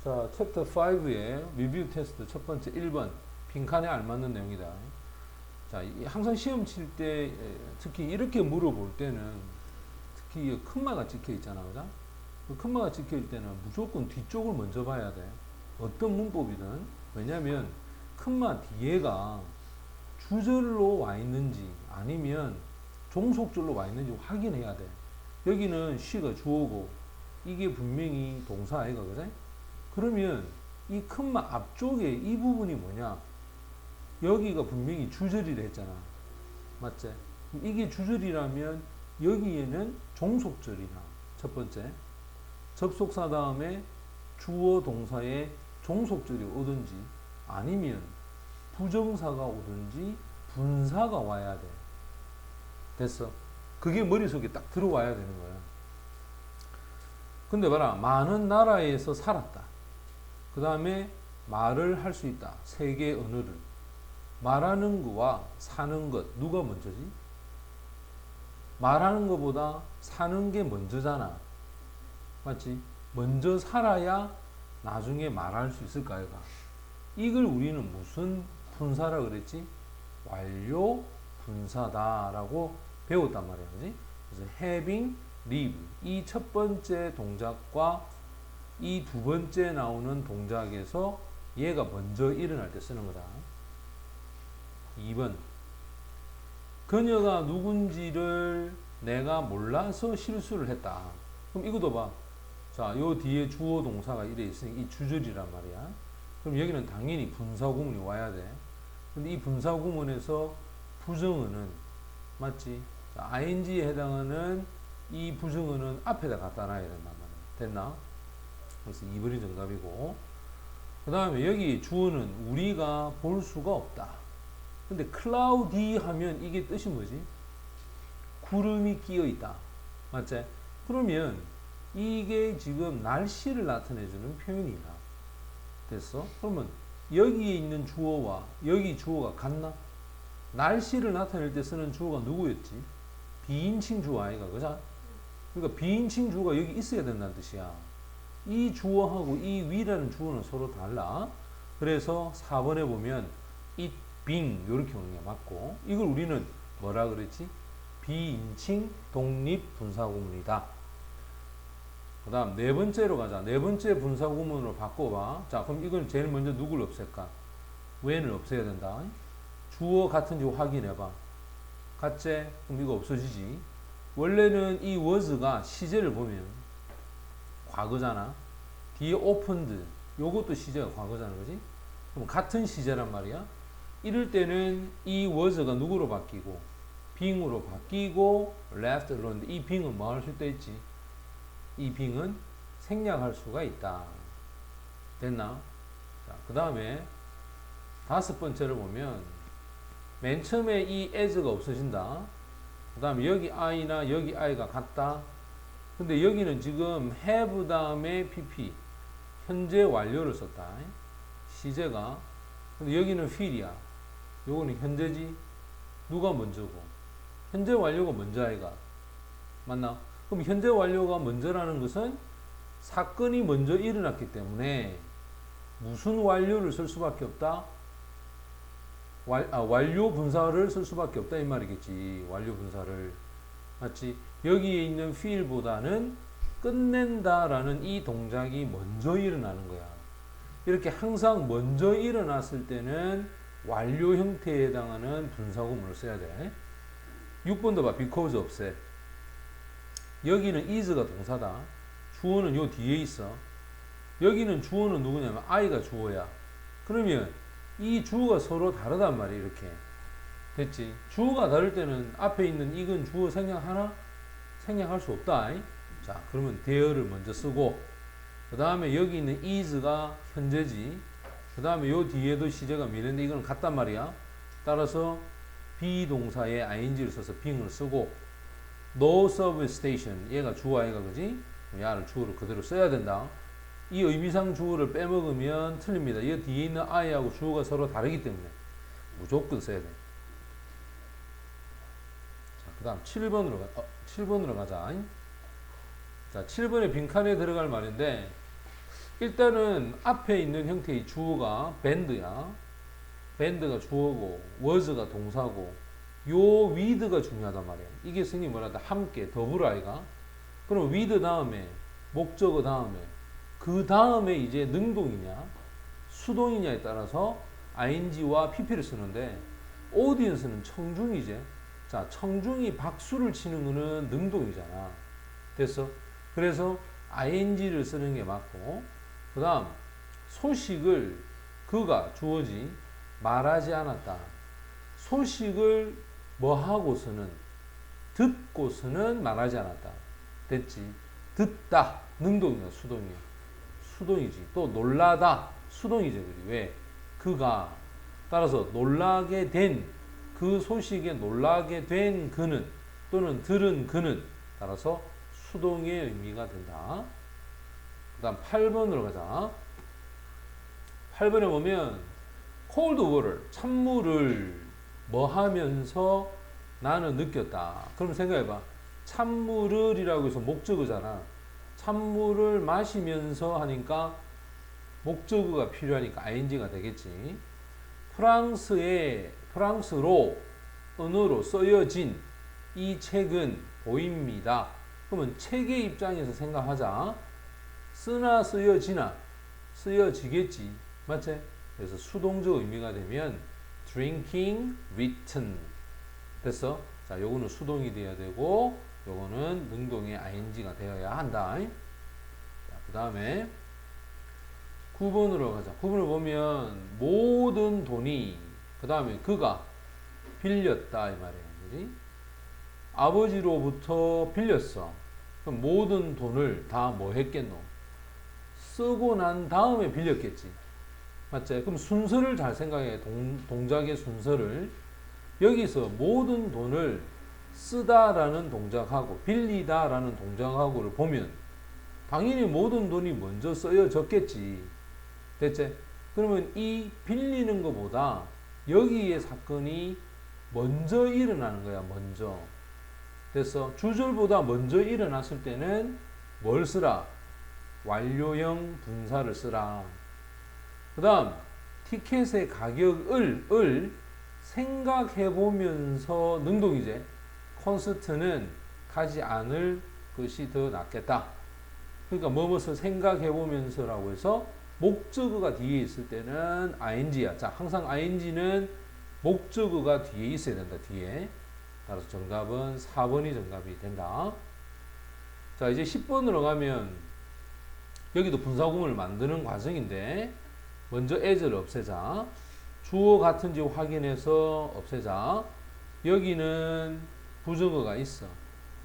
자, 챕터 5의 리뷰 테스트 첫 번째 1번. 빈칸에 알맞는 내용이다. 자, 항상 시험 칠 때 특히 이렇게 물어볼 때는 특히 컴마가 찍혀 있잖아. 그죠? 그 컴마가 찍혀 있을 때는 무조건 뒤쪽을 먼저 봐야 돼. 어떤 문법이든. 왜냐면 컴마 뒤에가 주절로 와 있는지 아니면 종속절로 와 있는지 확인해야 돼. 여기는 she가 주어고 이게 분명히 동사 아이가 그죠? 그러면 이 컴마 앞쪽에 이 부분이 뭐냐? 여기가 분명히 주절이라 했잖아. 맞지? 이게 주절이라면 여기에는 종속절이나 첫 번째 접속사 다음에 주어 동사의 종속절이 오든지 아니면 부정사가 오든지 분사가 와야 돼. 됐어? 그게 머릿속에 딱 들어와야 되는 거야. 근데 봐라, 많은 나라에서 살았다. 그 다음에 말을 할 수 있다. 세계 언어를. 말하는 거와 사는 것, 누가 먼저지? 말하는 것보다 사는 게 먼저잖아. 맞지? 먼저 살아야 나중에 말할 수 있을 거야. 이걸 우리는 무슨 분사라 그랬지? 완료 분사다라고 배웠단 말이야. 그지? 그래서 having, live. 이 첫 번째 동작과 이 두 번째 나오는 동작에서 얘가 먼저 일어날 때 쓰는 거다. 2번. 그녀가 누군지를 내가 몰라서 실수를 했다. 그럼 이것도 봐. 자, 요 뒤에 주어 동사가 이래 있으니 이 주절이란 말이야. 그럼 여기는 당연히 분사구문이 와야 돼. 근데 이 분사구문에서 부정어는 맞지? 자, ing에 해당하는 이 부정어는 앞에다 갖다 놔야 된단 말이야. 됐나? 그래서 2번이 정답이고. 그 다음에 여기 주어는 우리가 볼 수가 없다. 근데 cloudy 하면 이게 뜻이 뭐지? 구름이 끼어 있다. 맞지? 그러면 이게 지금 날씨를 나타내주는 표현이야. 됐어? 그러면 여기에 있는 주어와 여기 주어가 같나? 날씨를 나타낼 때 쓰는 주어가 누구였지? 비인칭 주어 아이가, 그죠? 그러니까 비인칭 주어가 여기 있어야 된다는 뜻이야. 이 주어하고 이 위라는 주어는 서로 달라. 그래서 4번에 보면 it being 이렇게 오는 게 맞고, 이걸 우리는 뭐라 그랬지? 비인칭 독립 분사구문이다. 그 다음 네 번째로 가자. 네 번째 분사구문으로 바꿔봐. 자, 그럼 이건 제일 먼저 누구를 없앨까? when을 없애야 된다. 주어 같은지 확인해봐. 같지? 그럼 이거 없어지지. 원래는 이 was가 시제를 보면 과거잖아. 뒤에 opened 요것도 시제가 과거잖아. 그지? 그럼 같은 시제란 말이야. 이럴 때는 이 was가 누구로 바뀌고 being으로 바뀌고 left alone. 이 being은 뭐 할 수 있다 했지? 이 being은 생략할 수가 있다. 됐나? 자, 그 다음에 다섯 번째를 보면 맨 처음에 이 as가 없어진다. 그 다음에 여기 I나 여기 I가 같다. 근데 여기는 지금 have 다음에 PP 현재 완료를 썼다. 시제가. 근데 여기는 feel이야. 요거는 현재지. 누가 먼저고? 현재 완료가 먼저 아이가. 맞나? 그럼 현재 완료가 먼저라는 것은 사건이 먼저 일어났기 때문에 무슨 완료를 쓸 수밖에 없다? 완료 분사를 쓸 수밖에 없다 이 말이겠지. 완료 분사를. 맞지? 여기에 있는 feel보다는 끝낸다라는 이 동작이 먼저 일어나는 거야. 이렇게 항상 먼저 일어났을 때는 완료 형태에 해당하는 분사구문을 써야 돼. 6번도 봐. because 없애. 여기는 is가 동사다. 주어는 요 뒤에 있어. 여기는 주어는 누구냐면 I가 주어야. 그러면 이 주어가 서로 다르단 말이야. 이렇게 됐지. 주어가 다를 때는 앞에 있는 이건 주어 생략하나? 생략할 수 없다. 자, 그러면 there를 먼저 쓰고, 그 다음에 여기 있는 is가 현재지. 그 다음에 요 뒤에도 시제가 미래인데 이건 같단 말이야. 따라서 비동사에 ing를 써서 being을 쓰고, no service station 얘가 주어 아이가 그지? 야를 주어를 그대로 써야 된다. 이 의미상 주어를 빼먹으면 틀립니다. 이 뒤에 있는 I하고 주어가 서로 다르기 때문에 무조건 써야 돼. 자, 그 다음 7번으로 가자. 자, 7번에 빈칸에 들어갈 말인데, 일단은 앞에 있는 형태의 주어가 band야. band가 주어고 was가 동사고 요 with가 중요하단 말이야. 이게 선생님이 뭐라다 함께 더불어 아이가. 그럼 with 다음에 목적어 다음에 그 다음에 이제 능동이냐 수동이냐에 따라서 ing와 pp를 쓰는데 audience는 청중이지. 자, 청중이 박수를 치는 거는 능동이잖아. 됐어? 그래서 ing를 쓰는 게 맞고, 그 다음 소식을 그가 주어지 말하지 않았다. 소식을 뭐 하고서는 듣고서는 말하지 않았다. 됐지? 듣다 능동이야 수동이야. 수동이지. 또 놀라다 수동이지. 왜? 그가 따라서 놀라게 된 그 소식에 놀라게 된 그는 또는 들은 그는 따라서 수동의 의미가 된다. 그 다음 8번으로 가자. 8번에 보면 cold water 찬물을 뭐 하면서 나는 느꼈다. 그럼 생각해봐. 찬물을 이라고 해서 목적어잖아. 찬물을 마시면서 하니까 목적어가 필요하니까 ing가 되겠지. 프랑스로 언어로 쓰여진 이 책은 보입니다. 그러면 책의 입장에서 생각하자. 쓰나 쓰여지나 쓰여지겠지. 맞지? 그래서 수동적 의미가 되면 drinking written 됐어? 자, 요거는 수동이 돼야 되고 요거는 능동의 ing가 되어야 한다. 그 다음에 9번으로 가자. 9번을 보면 모든 돈이 그 다음에 그가 빌렸다 이 말이야. 그지? 아버지로부터 빌렸어. 그럼 모든 돈을 다 뭐 했겠노? 쓰고 난 다음에 빌렸겠지. 맞지? 그럼 순서를 잘 생각해. 동작의 순서를. 여기서 모든 돈을 쓰다라는 동작하고 빌리다라는 동작하고를 보면 당연히 모든 돈이 먼저 쓰여졌겠지. 됐지? 그러면 이 빌리는 것보다 여기에 사건이 먼저 일어나는 거야. 먼저. 됐어? 주절보다 먼저 일어났을 때는 뭘 쓰라? 완료형 분사를 쓰라. 그 다음 티켓의 가격을 생각해 보면서 능동이제. 콘서트는 가지 않을 것이 더 낫겠다. 그러니까 무엇을 생각해 보면서라고 해서 목적어가 뒤에 있을 때는 ing야. 자, 항상 ing는 목적어가 뒤에 있어야 된다. 뒤에. 따라서 정답은 4번이 정답이 된다. 자, 이제 10번으로 가면 여기도 분사구문을 만드는 과정인데 먼저 as를 없애자. 주어 같은지 확인해서 없애자. 여기는 부정어가 있어.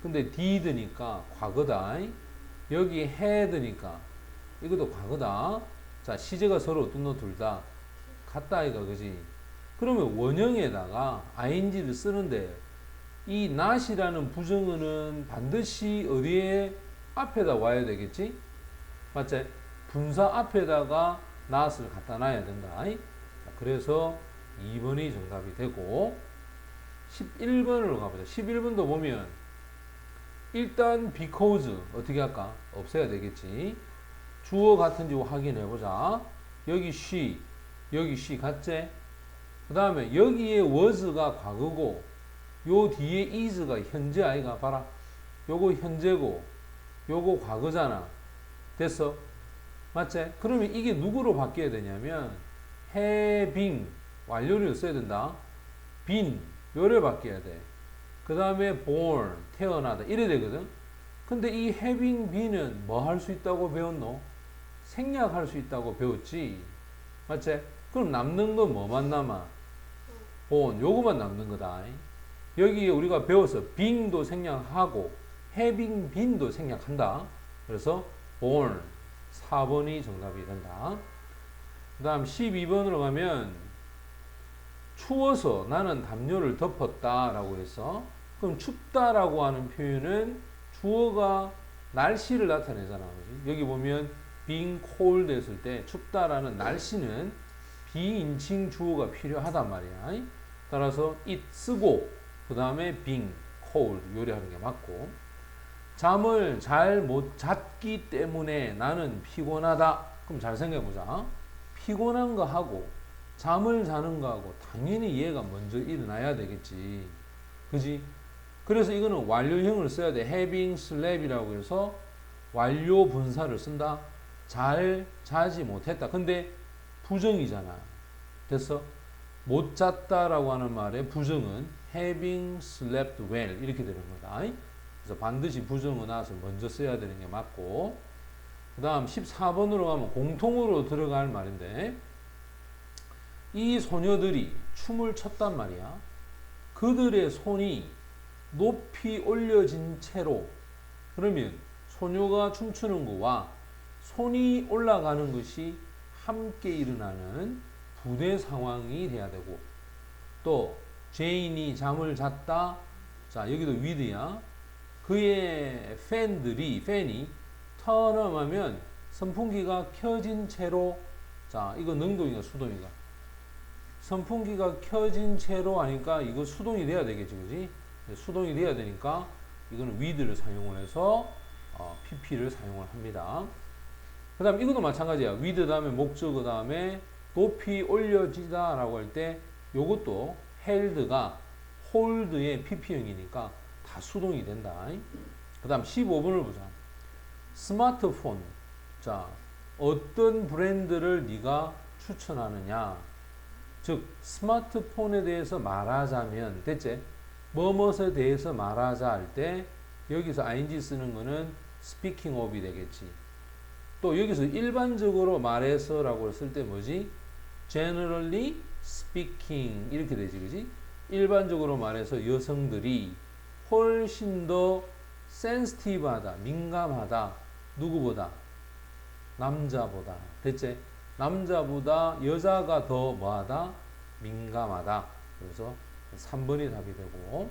근데 did니까 과거다. 여기 had니까 이것도 과거다. 자, 시제가 서로 어떤 너 둘 다 같다 이가 그지? 그러면 원형에다가 ing를 쓰는데 이 not이라는 부정어는 반드시 어디에 앞에다 와야 되겠지? 맞지? 분사 앞에다가 not을 갖다 놔야 된다. 자, 그래서 2번이 정답이 되고 11번으로 가보자. 11번도 보면 일단 because 어떻게 할까? 없애야 되겠지. 주어 같은지 확인해보자. 여기 she, 여기 she 같지? 그 다음에 여기에 was가 과거고 요 뒤에 is가 현재 아이가 봐라. 요거 현재고 요거 과거잖아. 됐어? 맞지? 그러면 이게 누구로 바뀌어야 되냐면 having 완료를 써야 된다. been 요래 바뀌어야 돼. 그 다음에 born 태어나다 이래 되거든. 근데 이 having been은 뭐 할 수 있다고 배웠노? 생략할 수 있다고 배웠지. 맞지? 그럼 남는 건 뭐만 남아? born 요거만 남는 거다. 여기에 우리가 배워서 being도 생략하고 having been도 생략한다. 그래서 born 4번이 정답이 된다. 그 다음 12번으로 가면 추워서 나는 담요를 덮었다 라고 해서 그럼 춥다라고 하는 표현은 주어가 날씨를 나타내잖아. 그치? 여기 보면 being cold 했을 때 춥다라는 날씨는 비인칭 주어가 필요하단 말이야. 따라서 it 쓰고 그 다음에 being cold 요리하는 게 맞고 잠을 잘 못 잤기 때문에 나는 피곤하다. 그럼 잘 생각해보자. 피곤한 거 하고 잠을 자는 거 하고 당연히 얘가 먼저 일어나야 되겠지. 그지? 그래서 이거는 완료형을 써야 돼. having slept이라고 해서 완료 분사를 쓴다. 잘 자지 못했다. 근데 부정이잖아. 됐어? 못 잤다라고 하는 말의 부정은 having slept well 이렇게 되는 거다. 그래서 반드시 부정어 낫을 먼저 써야 되는 게 맞고, 그 다음 14번으로 가면 공통으로 들어갈 말인데, 이 소녀들이 춤을 췄단 말이야. 그들의 손이 높이 올려진 채로, 그러면 소녀가 춤추는 거와 손이 올라가는 것이 함께 일어나는 부대 상황이 돼야 되고, 또 제인이 잠을 잤다. 자, 여기도 with야. 그의 팬이 턴업하면 선풍기가 켜진 채로, 자, 이거 능동이가 수동이가? 선풍기가 켜진 채로 하니까 이거 수동이 돼야 되겠지, 그지? 수동이 돼야 되니까 이거는 with를 사용을 해서 pp를 사용을 합니다. 그 다음 이것도 마찬가지야. with 다음에 목적어 다음에 높이 올려지다 라고 할 때 요것도 held가 hold의 pp형이니까 다 수동이 된다. 그 다음 15번을 보자. 스마트폰. 자, 어떤 브랜드를 네가 추천하느냐. 즉 스마트폰에 대해서 말하자면, 됐지? 뭐뭇에 대해서 말하자 할 때 여기서 ing 쓰는 거는 speaking of이 되겠지. 또 여기서 일반적으로 말해서 라고 쓸 때 뭐지? generally speaking 이렇게 되지, 그지? 일반적으로 말해서 여성들이 훨씬 더 sensitive하다, 민감하다. 누구보다? 남자보다. 됐지? 남자보다 여자가 더 뭐하다? 민감하다. 그래서 3번이 답이 되고,